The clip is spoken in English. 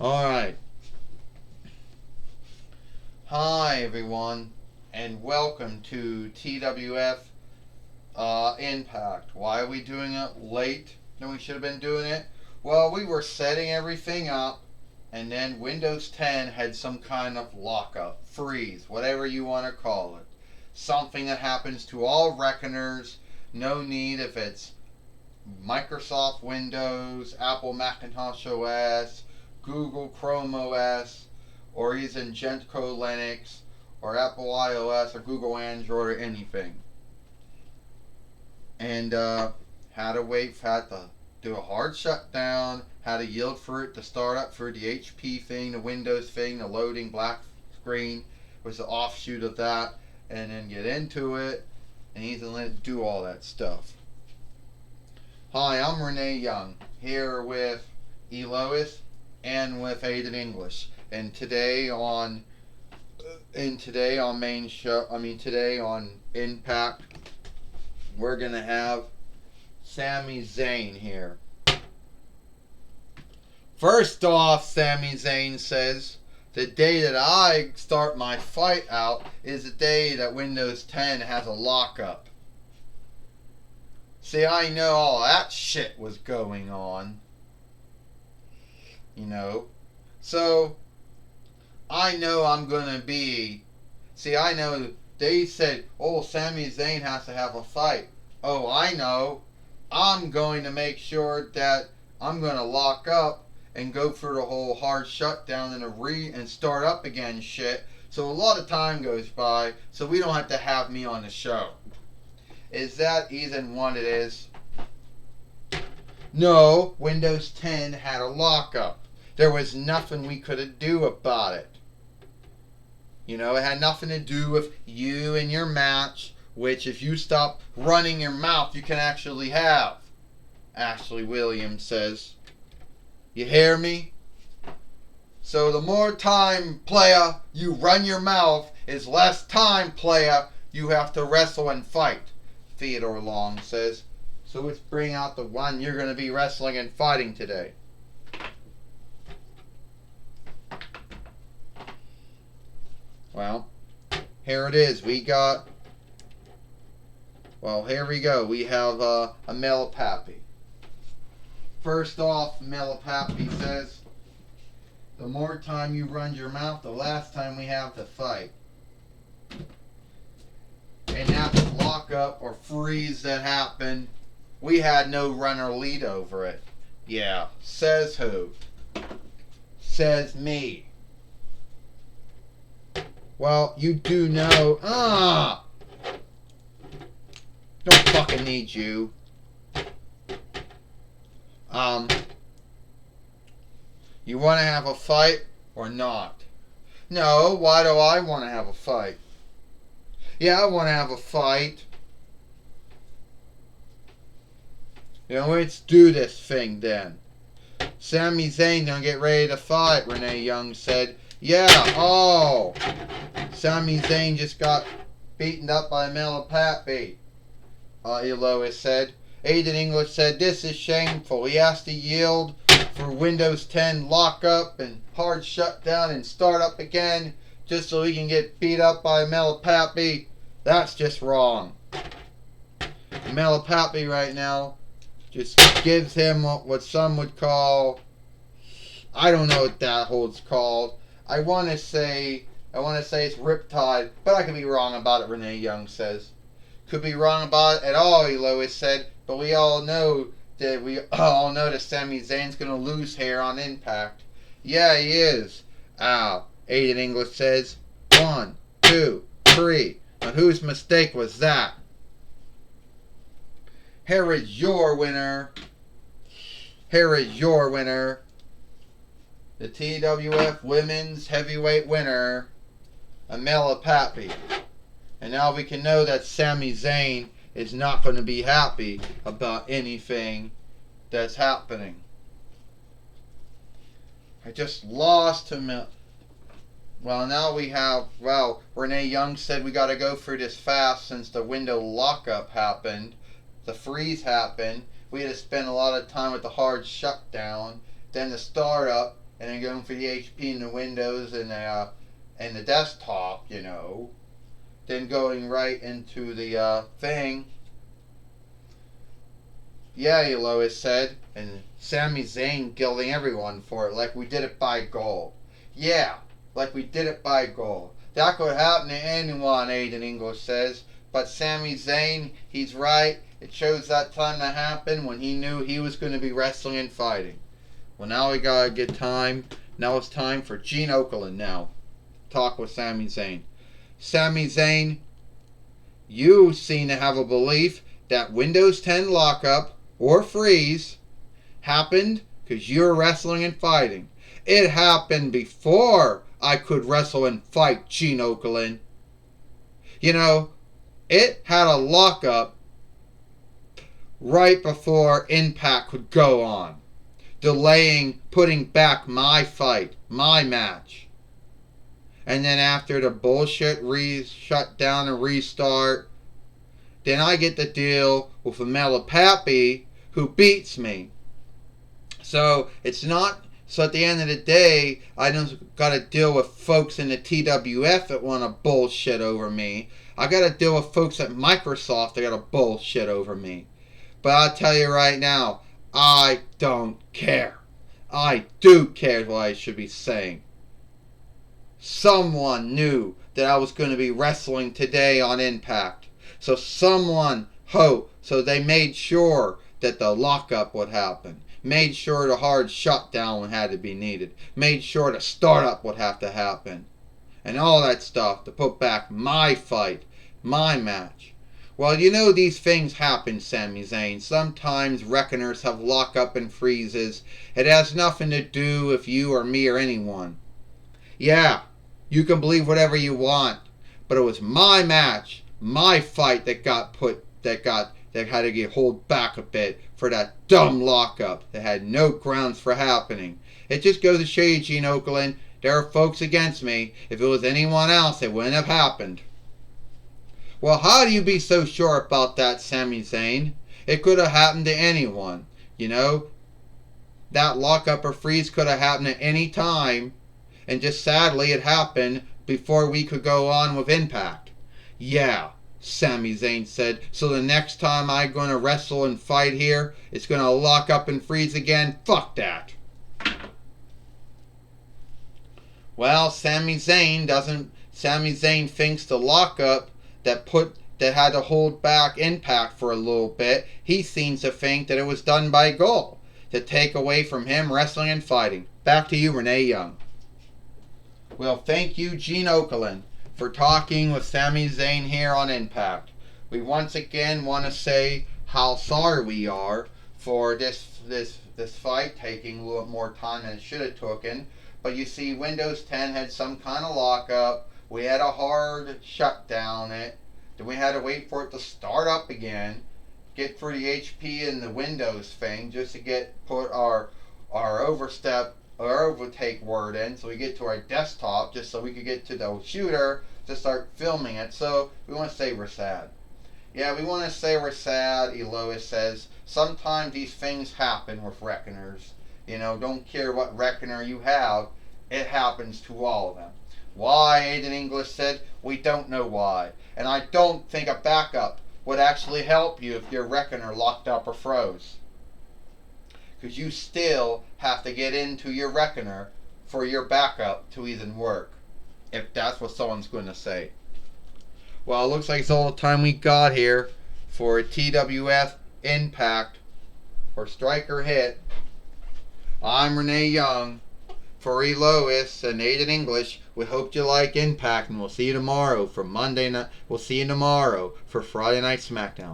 Alright. Hi everyone and welcome to TWF Impact. Why are we doing it late than we should have been doing it? Well, we were setting everything up and then Windows 10 had some kind of lockup, freeze, whatever you want to call it. Something that happens to all reckoners. No need if it's Microsoft Windows, Apple Macintosh OS, Google Chrome OS, or even Gentoo Linux, or Apple iOS, or Google Android, or anything. And how to wait for it to do a hard shutdown, how to yield for it to start up for the HP thing, the Windows thing, the loading black screen was the offshoot of that, and then get into it, and even let it do all that stuff. Hi, I'm Renee Young, here with Elois and with Aiden English. And today on today on Impact, we're gonna have Sami Zayn here. First off, Sami Zayn says, the day that I start my fight out is the day that Windows 10 has a lockup. See, I know all that shit was going on. So, I know I'm gonna be. See, I know they said, oh, Sami Zayn has to have a fight. Oh, I know. I'm going to make sure that I'm gonna lock up and go through the whole hard shutdown and start up again shit. So a lot of time goes by, so we don't have to have me on the show. Is that even what it is? No, Windows 10 had a lockup. There was nothing we could do about it. It had nothing to do with you and your match, which if you stop running your mouth, you can actually have. Ashley Williams says. You hear me? So the more time, player, you run your mouth, is less time, player, you have to wrestle and fight. Theodore Long says. So let's bring out the one you're going to be wrestling and fighting today. Well, here it is. Here we go. We have a Melipapi. First off, Melipapi says, the more time you run your mouth, the last time we have to fight. And that's lockup or freeze that happened. We had no runner lead over it. Yeah. Says who? Says me. Well, you do know. Don't fucking need you. You want to have a fight or not? No, why do I want to have a fight? Yeah, I want to have a fight. Let's do this thing then. Sami Zayn gonna get ready to fight, Renee Young said. Yeah, Sami Zayn just got beaten up by Melipapi, Elois said. Aiden English said, this is shameful. He has to yield for Windows 10 lockup and hard shutdown and start up again just so he can get beat up by Melipapi. That's just wrong. Melipapi right now just gives him what some would call, I don't know what that holds called. I want to say it's Riptide, but I could be wrong about it, Renee Young says. Could be wrong about it at all, Elois said, but we all know that Sami Zayn's going to lose here on Impact. Yeah, he is. Aiden English says, 1, 2, 3. Now whose mistake was that? Here is your winner. Here is your winner. The TWF Women's Heavyweight winner, Melipapi. And now we can know that Sami Zayn is not going to be happy about anything that's happening. I just lost him. Well, now we have, Renee Young said we got to go through this fast since the window lockup happened. The freeze happened. We had to spend a lot of time with the hard shutdown. Then the startup. and then going for the HP in the Windows and the desktop, you know, then going right into the thing. Yeah, Lois said, and Sami Zayn guilting everyone for it, like we did it by goal. Yeah, like we did it by goal. That could happen to anyone, Aiden English says, but Sami Zayn, he's right. It shows that time to happen when he knew he was going to be wrestling and fighting. Well, now we got a good time. Now it's time for Gene Okerlund now. Talk with Sami Zayn. Sami Zayn, you seem to have a belief that Windows 10 lockup or freeze happened because you're wrestling and fighting. It happened before I could wrestle and fight, Gene Okerlund. You know, it had a lockup right before Impact could go on, delaying putting back my fight, my match. And then after the bullshit shut down and restart, then I get to deal with Amela Pappy, who beats me. So it's not. So at the end of the day, I don't got to deal with folks in the TWF that want to bullshit over me. I got to deal with folks at Microsoft that got to bullshit over me. But I'll tell you right now, I don't care. I do care what I should be saying. Someone knew that I was going to be wrestling today on Impact. So so they made sure that the lockup would happen. Made sure the hard shutdown had to be needed. Made sure the startup would have to happen. And all that stuff to put back my fight, my match. Well, you know these things happen, Sami Zayn. Sometimes reckoners have lockup and freezes. It has nothing to do with you or me or anyone. Yeah, you can believe whatever you want, but it was my match, my fight that had to get hold back a bit for that dumb lockup that had no grounds for happening. It just goes to show you, Gene Okerlund, there are folks against me. If it was anyone else, it wouldn't have happened. Well, how do you be so sure about that, Sami Zayn? It could have happened to anyone. You know, that lockup or freeze could have happened at any time, and just sadly it happened before we could go on with Impact. Yeah, Sami Zayn said, so the next time I'm going to wrestle and fight here, it's going to lock up and freeze again? Fuck that. Well, Sami Zayn thinks the lockup that had to hold back Impact for a little bit, he seems to think that it was done by goal to take away from him wrestling and fighting. Back to you, Renee Young. Well, thank you, Gene Okerlund, for talking with Sami Zayn here on Impact. We once again want to say how sorry we are for this fight taking a little more time than it should have taken. But you see, Windows 10 had some kind of lockup. We had a hard shutdown it. Then we had to wait for it to start up again, get through the HP and the Windows thing just to put our overtake word in, so we get to our desktop just so we could get to the shooter to start filming it. So we want to say we're sad. Yeah, we want to say we're sad, Elois says. Sometimes these things happen with reckoners. You know, don't care what reckoner you have, it happens to all of them. Why, Aiden English said, we don't know why. And I don't think a backup would actually help you if your reckoner locked up or froze. Because you still have to get into your reckoner for your backup to even work. If that's what someone's going to say. Well, it looks like it's all the time we got here for TWF Impact or Striker Hit. I'm Renee Young. For Elois and Aiden English, we hope you like Impact, and we'll see you tomorrow for Monday night. We'll see you tomorrow for Friday Night SmackDown.